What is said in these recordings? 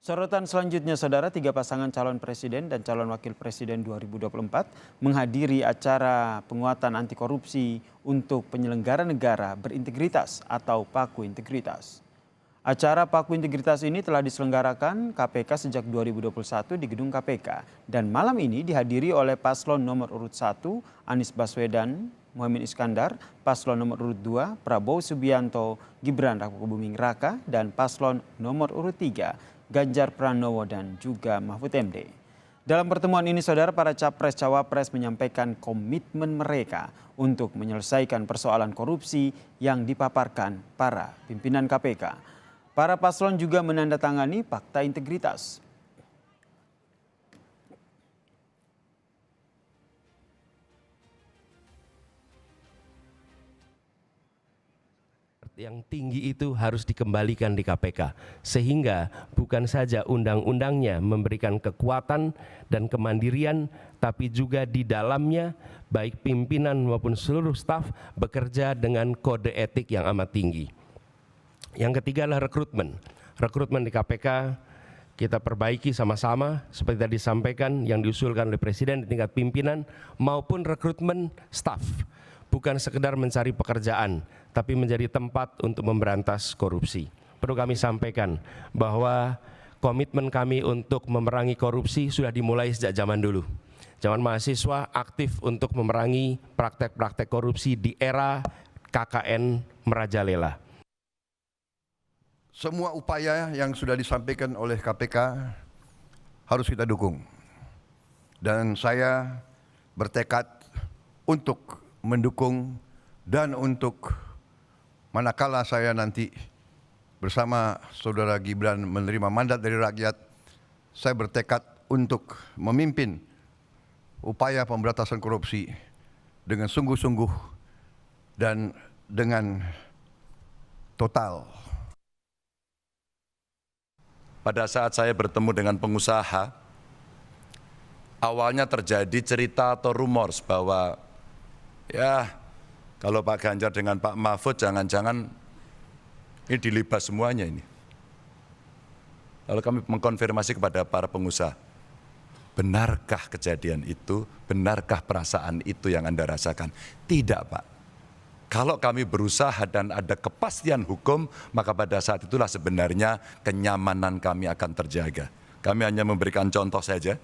Sorotan selanjutnya, Saudara, tiga pasangan calon presiden dan calon wakil presiden 2024 menghadiri acara penguatan anti korupsi untuk penyelenggara negara berintegritas atau Paku Integritas. Acara Paku Integritas ini telah diselenggarakan KPK sejak 2021 di gedung KPK dan malam ini dihadiri oleh paslon nomor urut 1 Anies Baswedan, Muhaimin Iskandar, paslon nomor urut 2 Prabowo Subianto, Gibran Rakabuming Raka, dan paslon nomor urut 3 Ganjar Pranowo dan juga Mahfud MD. Dalam pertemuan ini, Saudara, para capres-cawapres menyampaikan komitmen mereka untuk menyelesaikan persoalan korupsi yang dipaparkan para pimpinan KPK. Para paslon juga menandatangani Fakta Integritas. Yang tinggi itu harus dikembalikan di KPK, sehingga bukan saja undang-undangnya memberikan kekuatan dan kemandirian, tapi juga di dalamnya baik pimpinan maupun seluruh staf bekerja dengan kode etik yang amat tinggi. Yang ketiga adalah rekrutmen. Rekrutmen di KPK kita perbaiki sama-sama seperti tadi disampaikan yang diusulkan oleh Presiden di tingkat pimpinan maupun rekrutmen staf. Bukan sekedar mencari pekerjaan, tapi menjadi tempat untuk memberantas korupsi. Perlu kami sampaikan bahwa komitmen kami untuk memerangi korupsi sudah dimulai sejak zaman dulu. Zaman mahasiswa aktif untuk memerangi praktek-praktek korupsi di era KKN merajalela. Semua upaya yang sudah disampaikan oleh KPK harus kita dukung. Dan saya bertekad untuk mendukung dan untuk manakala saya nanti bersama Saudara Gibran menerima mandat dari rakyat, saya bertekad untuk memimpin upaya pemberantasan korupsi dengan sungguh-sungguh dan dengan total. Pada saat saya bertemu dengan pengusaha, awalnya terjadi cerita atau rumors bahwa ya kalau Pak Ganjar dengan Pak Mahfud jangan-jangan ini dilibas semuanya ini. Lalu kami mengkonfirmasi kepada para pengusaha, benarkah kejadian itu, benarkah perasaan itu yang Anda rasakan? Tidak, Pak. Kalau kami berusaha dan ada kepastian hukum, maka pada saat itulah sebenarnya kenyamanan kami akan terjaga. Kami hanya memberikan contoh saja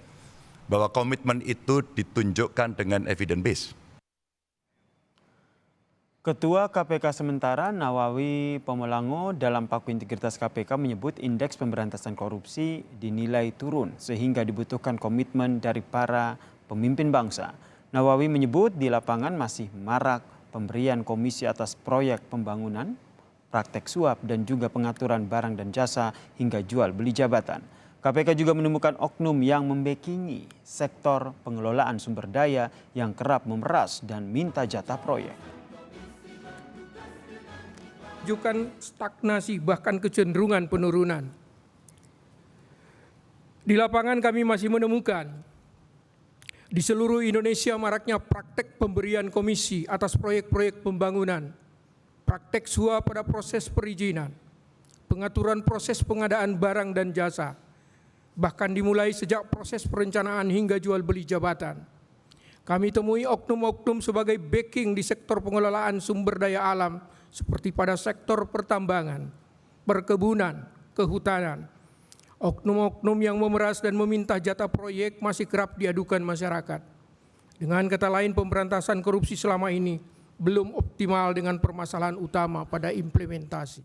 bahwa komitmen itu ditunjukkan dengan evidence base. Ketua KPK sementara Nawawi Pomolango dalam Paku Integritas KPK menyebut indeks pemberantasan korupsi dinilai turun sehingga dibutuhkan komitmen dari para pemimpin bangsa. Nawawi menyebut di lapangan masih marak pemberian komisi atas proyek pembangunan, praktek suap dan juga pengaturan barang dan jasa hingga jual beli jabatan. KPK juga menemukan oknum yang membekingi sektor pengelolaan sumber daya yang kerap memeras dan minta jatah proyek. Menunjukkan stagnasi bahkan kecenderungan penurunan. Di lapangan kami masih menemukan di seluruh Indonesia maraknya praktek pemberian komisi atas proyek-proyek pembangunan, praktek suap pada proses perizinan, pengaturan proses pengadaan barang dan jasa, bahkan dimulai sejak proses perencanaan hingga jual beli jabatan. Kami temui oknum-oknum sebagai backing di sektor pengelolaan sumber daya alam seperti pada sektor pertambangan, perkebunan, kehutanan. Oknum-oknum yang memeras dan meminta jatah proyek masih kerap diadukan masyarakat. Dengan kata lain, pemberantasan korupsi selama ini belum optimal dengan permasalahan utama pada implementasi.